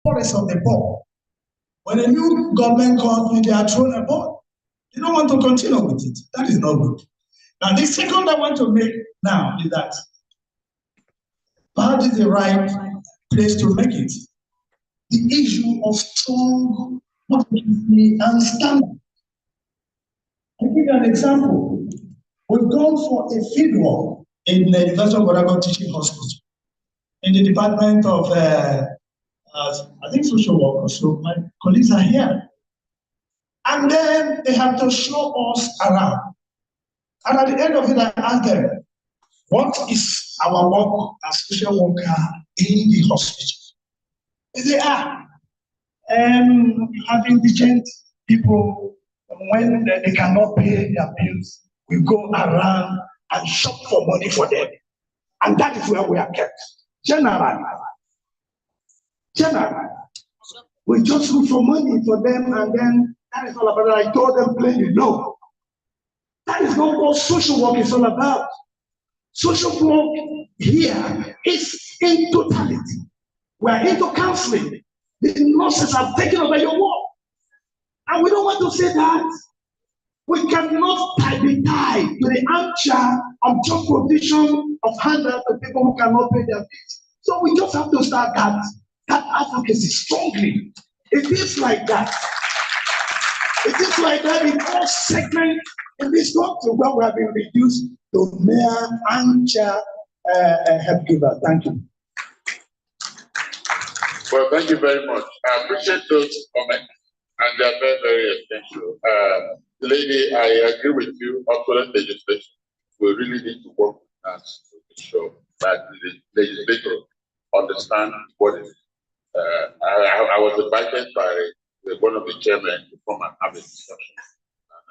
forest of the poor. When a new government comes, they are thrown a ball. They don't want to continue with it. That is not good. Now, the second I want to make now is that perhaps is the right place to make it. The issue of strong advocacy and standard. I'll give you an example. We've gone for a field work in the University of Oregon Teaching Hospital in the Department of, I think, social work or so. My colleagues are here. And then they have to show us around. And at the end of it, I asked them, what is our work as social worker in the hospital? They say, having indigent people, when they cannot pay their bills, we go around and shop for money for them. And that is where we are kept. Generally. We just look for money for them, and then that is all about it. I told them plainly, no. That is not what social work is all about. Social work here is in totality. We are into counseling. The nurses have taken over your work. And we don't want to say that. We cannot be tied to the armchair of job provision of handout to people who cannot pay their bills. So we just have to start that advocacy strongly. It is like that. It is like that in all segments in this country where we have been reduced to mere armchair help giver. Thank you. Well, thank you very much. I appreciate those comments, and they're very, very essential. Lady, I agree with you. Excellent legislation. We really need to work with us to make sure that the legislator understand what is. I was invited by one of the chairmen to come and have a discussion.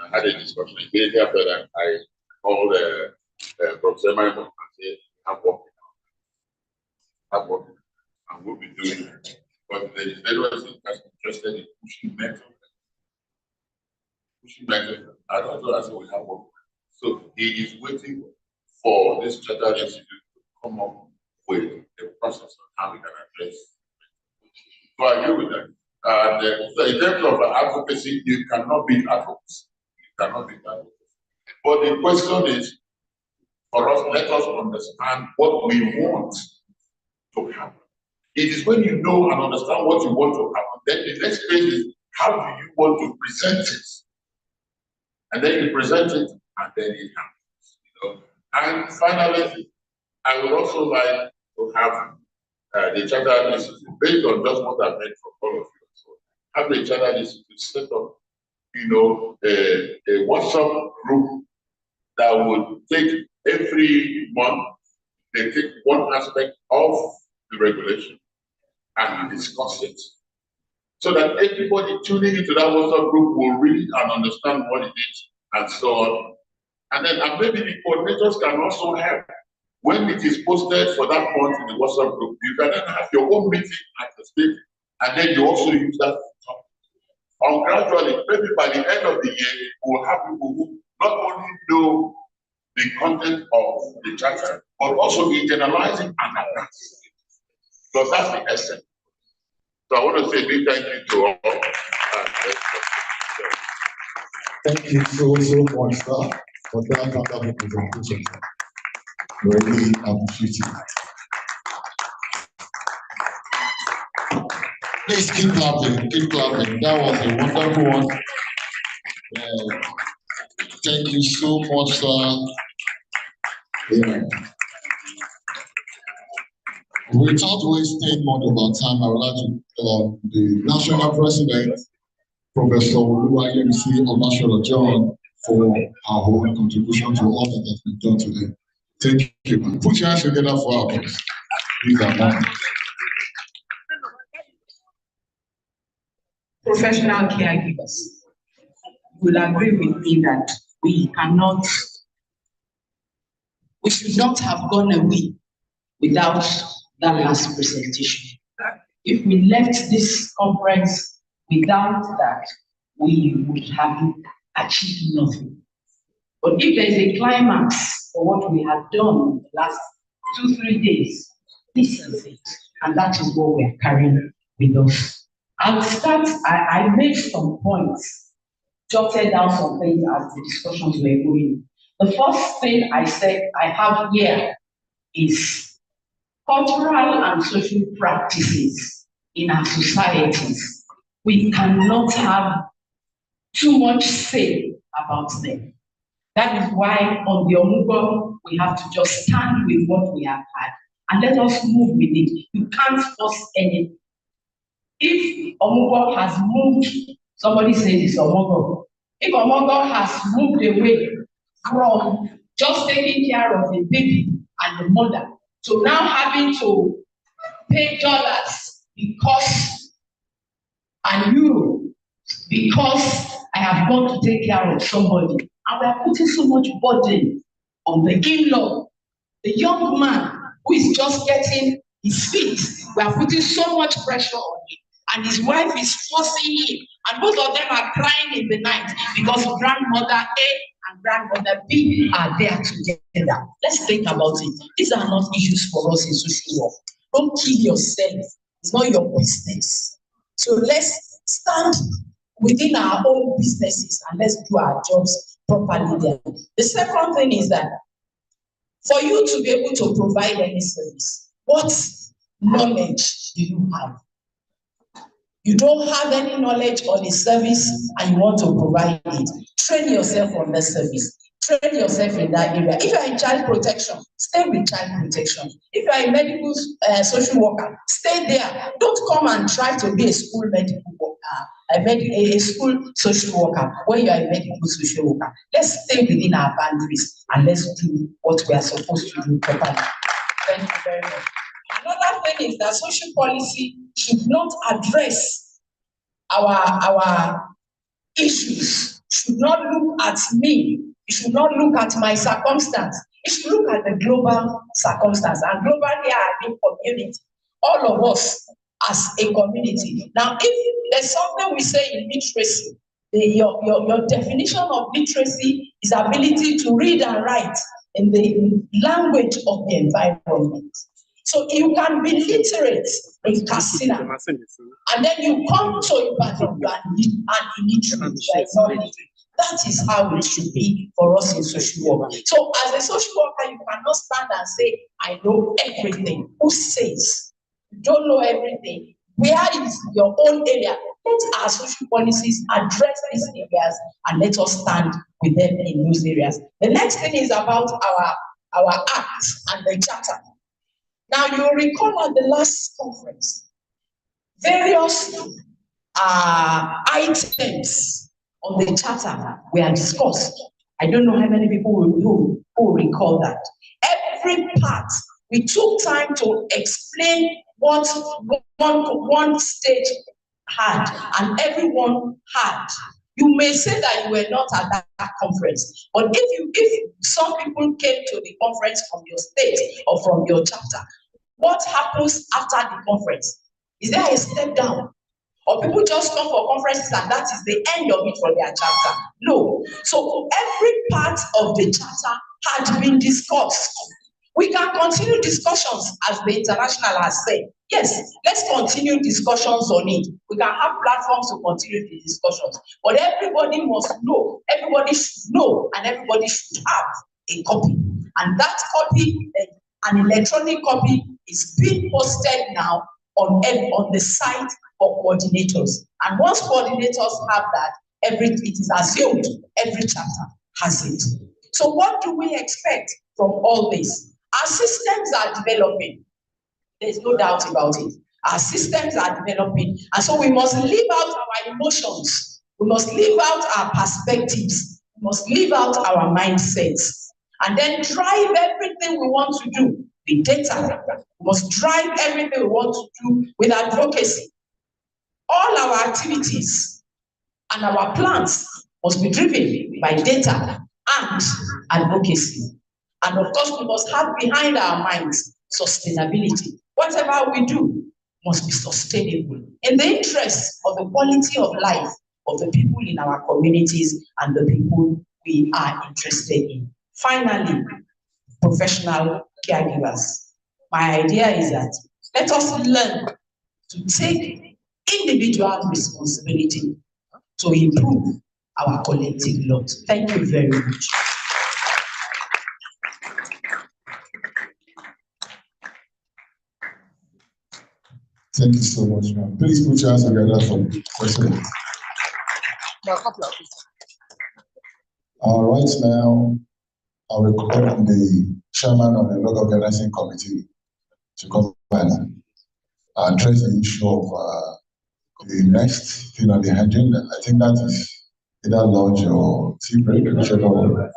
And I had a discussion. Immediately after that, I called Professor Maimon and said, I'm working on it. I'm working on it. And we'll be doing it. But the legislator is interested in pushing methods. I don't know as we have work. So he is waiting for this charter institute to come up with a process on how we can address. So I agree with that. And so in terms of advocacy, you cannot beat advocacy. You cannot beat advocacy. But the question is, for us, let us understand what we want to happen. It is when you know and understand what you want to happen, then the next phase is, how do you want to present it? And then you present it, and then it happens. You know? And finally, I would also like to have the Charter Institute, based on just what I meant from all of you. So have the Charter Institute set up, you know, a WhatsApp group that would take every month, they take one aspect of the regulation and we discuss it. So that everybody tuning into that WhatsApp group will read and understand what it is and so on. And then maybe the coordinators can also help. When it is posted for that month in the WhatsApp group, you can then have your own meeting at the state, and then you also use that to talk. Gradually, maybe by the end of the year, we will have people who not only know the content of the charter, but also internalize it and adapt it. Because that's the essence. So I want to say a big thank you to all. Thank you so much, sir, for that wonderful presentation. Really appreciate it. Please keep clapping, keep clapping. That was a wonderful one. Thank you so much, sir. Yeah. Without wasting much of our time, I would like to the National President, Professor Oluwayemisi Omashola John, for our whole contribution to all that has been done today. Thank you, man. Put your hands together for our place. These are mine. Professional caregivers will agree with me that we should not have gone away without that last presentation. If we left this conference without that, we would have achieved nothing. But if there is a climax for what we have done in the last 2-3 days, this is it. And that is what we are carrying with us. I'll start, I made some points, jotted down some things as the discussions were going. The first thing I said I have here is cultural and social practices in our societies. We cannot have too much say about them. That is why on the Omugo, we have to just stand with what we have had and let us move with it. You can't force anything. If Omugo has moved, somebody says it's Omugo. If Omugo has moved away from just taking care of the baby and the mother to now having to pay dollars because and euro because I have gone to take care of somebody, and we are putting so much burden on the in-law, the young man who is just getting his feet. We are putting so much pressure on him, and his wife is forcing him, and both of them are crying in the night because grandmother A and grandmother B are there together. Let's think about it. These are not issues for us in social work. Don't kill yourself. It's not your business. So let's stand within our own businesses and let's do our jobs properly there. The second thing is that for you to be able to provide any service, what knowledge do you have? You don't have any knowledge on the service and you want to provide it. Train yourself on the service. Train yourself in that area. If you are in child protection, stay with child protection. If you are a medical social worker, stay there. Don't come and try to be a school medical worker, a school social worker when you are a medical social worker. Let's stay within our boundaries and let's do what we are supposed to do properly. Thank you very much. Another thing is that social policy should not address our issues, should not look at me, it should not look at my circumstance, it should look at the global circumstance. And globally, I mean community, all of us as a community. Now, if there's something we say in literacy, your definition of literacy is ability to read and write in the language of the environment. So you can be literate in Katsina, and then you come to Ibadan and illiterate. That is how it should be for us in social work. So as a social worker, you cannot stand and say, I know everything. Who says? You don't know everything. Where is your own area? Let our social policies address these areas and let us stand with them in those areas. The next thing is about our acts and the charter. Now, you recall at the last conference, various items on the charter were discussed. I don't know how many people will recall that. Every part, we took time to explain what one stage had, and everyone had. You may say that you were not at that conference, but if some people came to the conference from your state or from your chapter, what happens after the conference? Is there a step down? Or people just come for conferences and that is the end of it for their chapter? No. So every part of the chapter had been discussed. We can continue discussions as the international has said. Yes, let's continue discussions on it. We can have platforms to continue the discussions. But everybody must know, everybody should know, and everybody should have a copy. And that copy, an electronic copy, is being posted now on the site for coordinators. And once coordinators have that, it is assumed every chapter has it. So what do we expect from all this? Our systems are developing. There's no doubt about it. Our systems are developing. And so we must leave out our emotions. We must leave out our perspectives. We must leave out our mindsets. And then drive everything we want to do with data. We must drive everything we want to do with advocacy. All our activities and our plans must be driven by data and advocacy. And of course, we must have behind our minds sustainability. Whatever we do must be sustainable in the interest of the quality of life of the people in our communities and the people we are interested in. Finally, professional caregivers. My idea is that let us learn to take individual responsibility to improve our collective lot. Thank you very much. Thank you so much, ma'am. Please put your hands together for the president. All right, now I will call on the chairman of the Local Organizing Committee to come and address the issue of the next thing on the agenda. I think that is either lunch or tea break, whichever one.